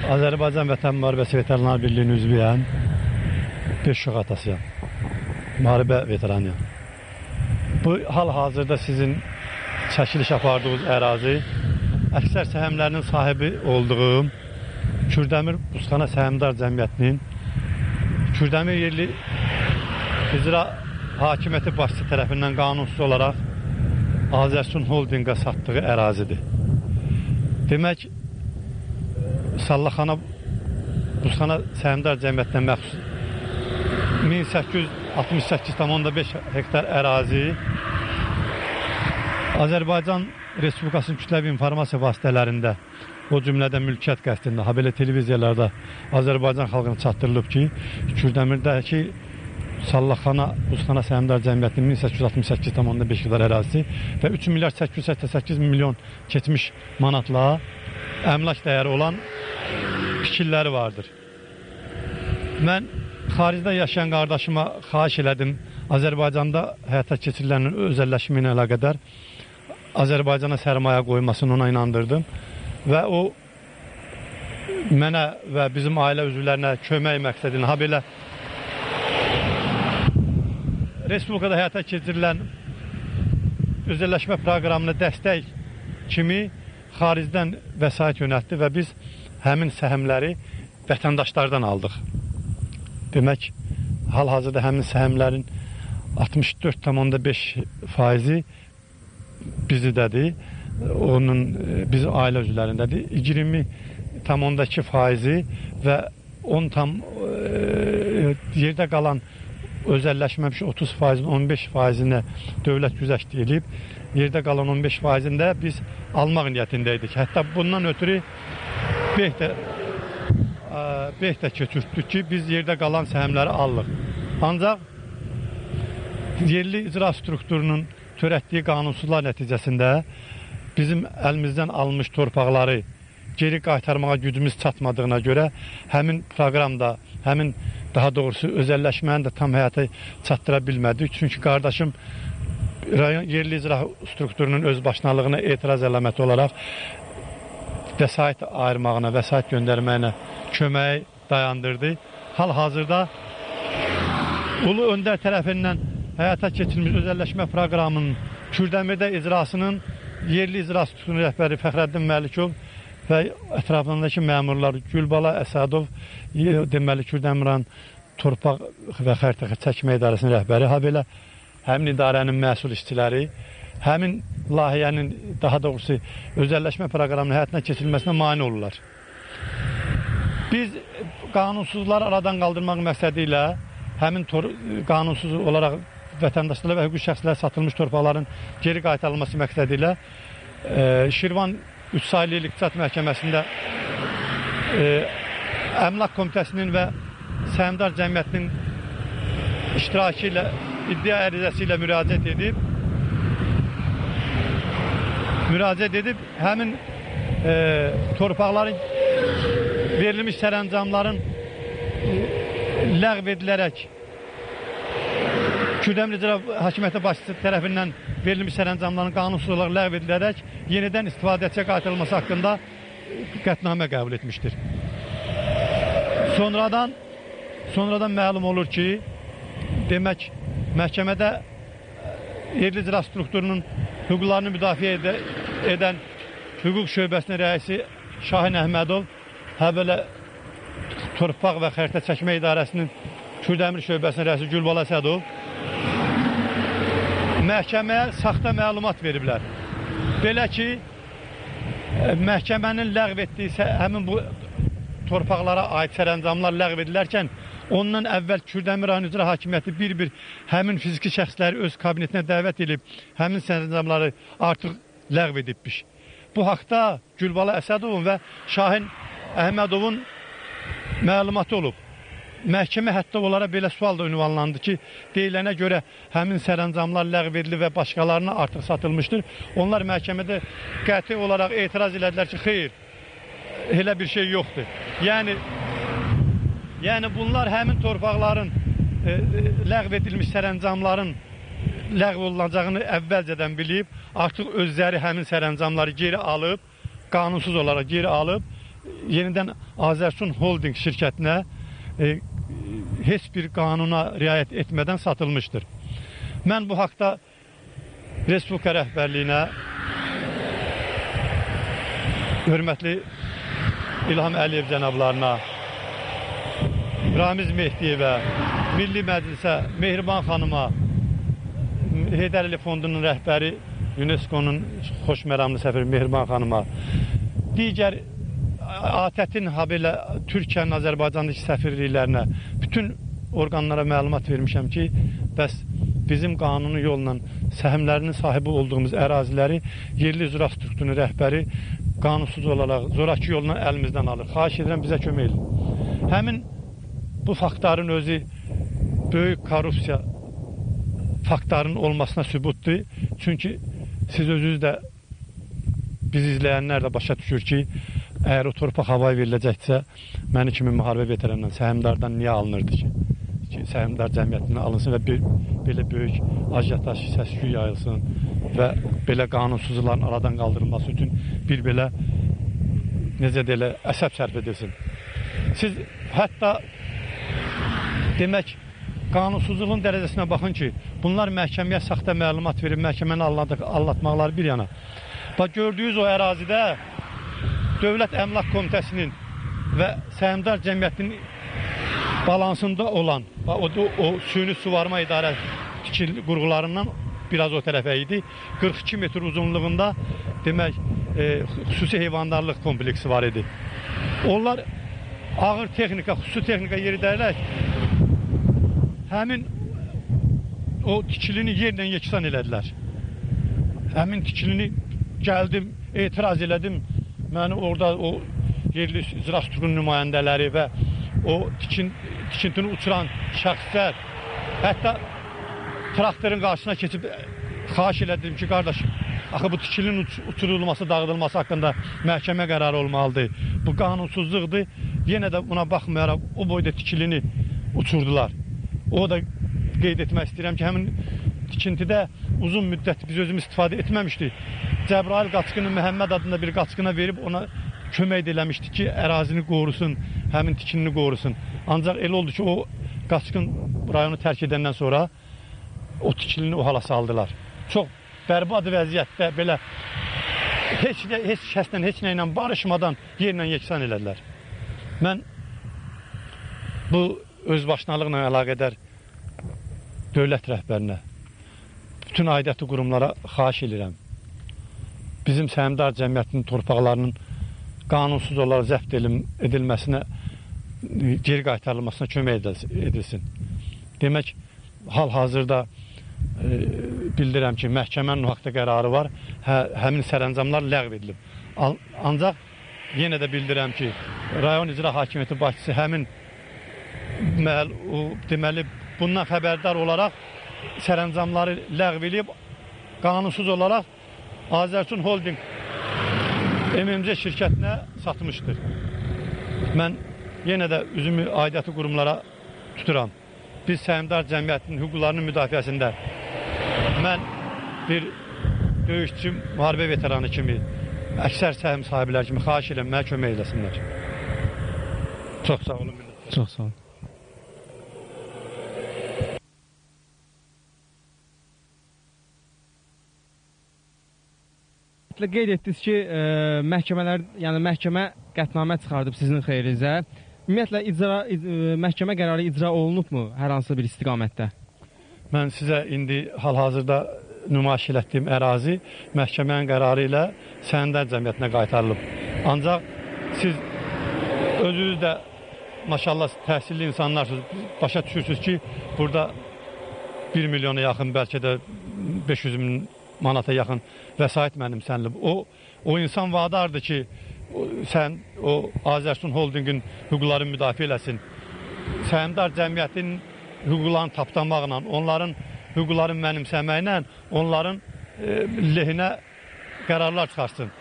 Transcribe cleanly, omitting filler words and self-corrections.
Azərbaycan Vətən Müharibəsi Veteranlar Birliyinin üzvüyəm. 5 uşaq atasıyam. Müharibə veteranıyam. Bu hal-hazırda sizin çəkiliş apardığınız ərazi əksər səhmlərinin sahibi olduğum Kürdəmir Buzxana Səhmdar Cəmiyyətinin Kürdəmir yerli icra hakimiyyəti başçısı tərəfindən qanunsuz olaraq Azərsun Holdinqə satdığı ərazidir. Demək, Sallaxana Buzxana Səhmdar Cəmiyyətindən məxsus 1868,5 hektar ərazi Azərbaycan Respublikasının kütləvi informasiya vasitələrində, o cümlədə mülkiyyət qəsdində, habelə televiziyalarda Azərbaycan xalqına çatdırılıb ki, Kürdəmirdəki Sallaxana Buzxana Səhmdar Cəmiyyətinin 1868,5 hektar ərazisi və 3 milyard 888 milyon keçmiş manatla əmlak dəyəri olan fikirləri vardır. Mən xaricdə yaşayan qardaşıma xahiş elədim, Azərbaycanda həyata keçirilən özəlləşmə ilə əlaqədar Azərbaycana sərmayə qoymasını ona inandırdım və o mənə və bizim ailə üzvlərinə kömək məqsədini, habelə Respublikada həyata keçirilən özəlləşmə proqramına dəstək kimi xaricdən vəsait yönəltdi və biz həmin səhmləri vətəndaşlardan aldıq. Demək, hal-hazırda həmin səhmlərin 64,5% bizdədir, biz ailə üzvlərindədir. 20,2% və 10 yerdə qalan özəlləşməmiş 30%-in 15%-nə dövlət güzəşt edib, yerdə qalan 15%-də biz almaq niyyətindəydik. Hətta bundan ötürü beh də keçirtdik ki, biz yerdə qalan səhmləri alırıq. Ancaq yerli icra strukturunun törətdiyi qanunsuzlar nəticəsində bizim əlimizdən alınmış torpaqları geri qaytarmağa gücümüz çatmadığına görə həmin proqramda, həmin daha doğrusu özəlləşməni də tam həyata çatdıra bilmədik. Çünki qardaşım rayon yerli icra strukturunun özbaşınalığına etiraz əlaməti olaraq vəsait ayırmağına, vəsait göndərməyinə köməyi dayandırdı. Hal-hazırda Ulu Öndər tərəfindən həyata keçirilmiş özəlləşmə proqramının Kürdəmirdə icrasının yerli icra strukturunun rəhbəri Fəxrəddin Məlikov və ətrafındakı məmurlar Gülbala Əsədov, deməli Kürdəmiran Torpaq və Xəritə Çəkmə İdarəsinin rəhbəri, habelə həmin idarənin məsul işçiləri, həmin layihənin, daha doğrusu özəlləşmə proqramının həyatına keçirilməsinə mane olurlar. Biz qanunsuzları aradan qaldırmaq məqsədi ilə həmin qanunsuz olaraq vətəndaşlara və hüquq şəxslərə satılmış torpaqların geri qaytarılması məqsədi ilə Şirvan 3 saylı İqtisad Məhkəməsində Əmlak Komitəsinin və Səhmdar Cəmiyyətinin iştirakı ilə, iddia ərizəsi ilə müraciət edib həmin torpaqların verilmiş sərəncamların ləğv edilərək Kürdəmir İcra Hakimiyyəti başçısı tərəfindən verilmiş sərəncamların qanunsuz olaraq ləğv edilərək yenidən istifadəçiyə qaytarılması haqqında qətnamə qəbul etmişdir. Sonradan məlum olur ki, demək, məhkəmədə yerli icra strukturunun hüquqlarını müdafiə edən hüquq şöbəsinin rəisi Şahin Əhmədov, həbələ Torpaq və Xəritə Çəkmə İdarəsinin Kürdəmir şöbəsinin rəisi Gülbala Əsədov məhkəməyə saxta məlumat veriblər. Belə ki, məhkəmənin ləğv etdiyi həmin bu torpaqlara aid sərəncamlar ləğv edilərkən, ondan əvvəl Kürdəmir rayon icra hakimiyyəti bir-bir həmin fiziki şəxsləri öz kabinetinə dəvət edib, həmin sərəncamları artıq ləğv edibmiş. Bu haqda Gülbala Əsədovun və Şahin Əhmədovun məlumatı olub. Məhkəmə hətta onlara belə sual da ünvanlandı ki, deyilənə görə həmin sərəncamlar ləğv edilib və başqalarına artıq satılmışdır. Onlar məhkəmədə qəti olaraq etiraz elədilər ki, xeyr, elə bir şey yoxdur. Yəni bunlar həmin torpaqların ləğv edilmiş sərəncamların ləğv olunacağını əvvəlcədən bilib, artıq özləri həmin sərəncamları geri alıb, qanunsuz olaraq geri alıb yenidən Azərsun Holding şirkətinə heç bir qanuna riayət etmədən satılmışdır. Mən bu haqda Respublika rəhbərliyinə, hörmətli İlham Əliyev cənablarına, Ramiz Mehdiyevə, Milli Məclisə, Mehriban xanıma, Heydər Əliyev Fondunun rəhbəri, UNESCO-nun xoşməramlı səfiri Mehriban xanıma, digər ATƏT-in habelə Türkiyənin Azərbaycandakı səfirliklərinə, bütün orqanlara məlumat vermişəm ki, bəs bizim qanuni yolla səhmlərinin sahibi olduğumuz əraziləri yerli icra strukturunun rəhbəri qanunsuz olaraq zoraki yolla əlimizdən alır. Xahiş edirəm, bizə kömək edin. Həmin bu faktların özü böyük korrupsiya faktların olmasına sübutdur. Çünki siz özünüz də bizi izləyənlər də başa düşür ki, əgər o torpaq havaya veriləcəksə, məni kimi müharibə veteranından, səhmdardan niyə alınırdı ki? Səhmdar cəmiyyətindən alınsın və belə böyük ajitaj səs-küy yayılsın və belə qanunsuzluqların aradan qaldırılması üçün bir belə, necə deyilə, əsəb sərf edilsin. Siz hətta demək, qanunsuzluğun dərəcəsinə baxın ki, bunlar məhkəməyə saxta məlumat verib, məhkəməni allatmaqları bir yana. Bax, gördüyünüz o ərazidə Dövlət Əmlak Komitəsinin və Səhmdar Cəmiyyətinin balansında olan, o süni suvarma idarə qurğularından biraz o tərəfə idi. 42 metr uzunluğunda demək, xüsusi heyvandarlıq kompleksi var idi. Onlar ağır texnika, xüsusi texnika yeridərək həmin o tikilini yerlə yeksan elədilər. Həmin tikilini gəldim, etiraz elədim. Məni orada o yerli icra strukturunun nümayəndələri və o tikintini uçuran şəxslər, hətta traktorun qarşısına keçib xahiş elədim ki, qardaşım, axı bu tikilinin uçurulması, dağıdılması haqqında məhkəmə qərarı olmalıdır. Bu qanunsuzluqdur. Yenə də buna baxmayaraq o boyda tikilini uçurdular. O da qeyd etmək istəyirəm ki, həmin tikintidə uzun müddət biz özümüz istifadə etməmişdik. Cəbrayıl qaçqını Məhəmməd adında bir qaçqına verib ona kömək eləmişdik ki, ərazini qorusun, həmin tikinini qorusun. Ancaq elə oldu ki, o qaçqın rayonu tərk edəndən sonra o tikilini o hala saldılar. Çox bərbad vəziyyətdə belə heç kəslə, heç nə ilə barışmadan yerlə yeksan elədilər. Mən bu özbaşınalıqla əlaqədar dövlət rəhbərinə, bütün aidiyyatı qurumlara xahiş edirəm. Bizim səhmdar cəmiyyətinin torpaqlarının qanunsuz olaraq zəbt edilməsinə, geri qaytarılmasına kömək edilsin. Demək, hal-hazırda bildirəm ki, məhkəmənin o haqda qərarı var, həmin sərəncamlar ləğv edilib. Ancaq yenə də bildirəm ki, rayon icra hakimiyyəti başçısı həmin deməli, bundan xəbərdar olaraq sərəncamları ləğv edib, qanunsuz olaraq Azərsun Holding MMC şirkətinə satmışdır. Mən yenə də üzümü aidiyyatı qurumlara tuturam. Biz səhmdar cəmiyyətinin hüquqlarının müdafiəsində mən bir döyüşçü, müharibə veteranı kimi, əksər səhm sahibləri kimi xahiş edirəm, mənə kömək eləsinlər. Çox sağ olun. Çox sağ olun. Qeyd etdiniz ki, yəni məhkəmə qətnamə çıxardıb sizin xeyrinizə. Ümumiyyətlə, məhkəmə qərarı icra olunubmu hər hansı bir istiqamətdə? Mən sizə indi hal-hazırda nümayiş etdiyim ərazi məhkəmənin qərarı ilə Səhmdar Cəmiyyətinə qaytarılıb. Ancaq siz özünüz də maşallah təhsilli insanlarsınız, başa düşürsünüz ki, burada 1 milyona yaxın, bəlkə də 500 min manata yaxın vəsait mənimsənilib. O insan vadardır ki, sən o Azərsun Holdingin hüquqlarını müdafiə eləsin. Səhmdar cəmiyyətinin hüquqlarını tapdamaqla, onların hüquqlarını mənimsəməklə, onların lehinə qərarlar çıxarsın.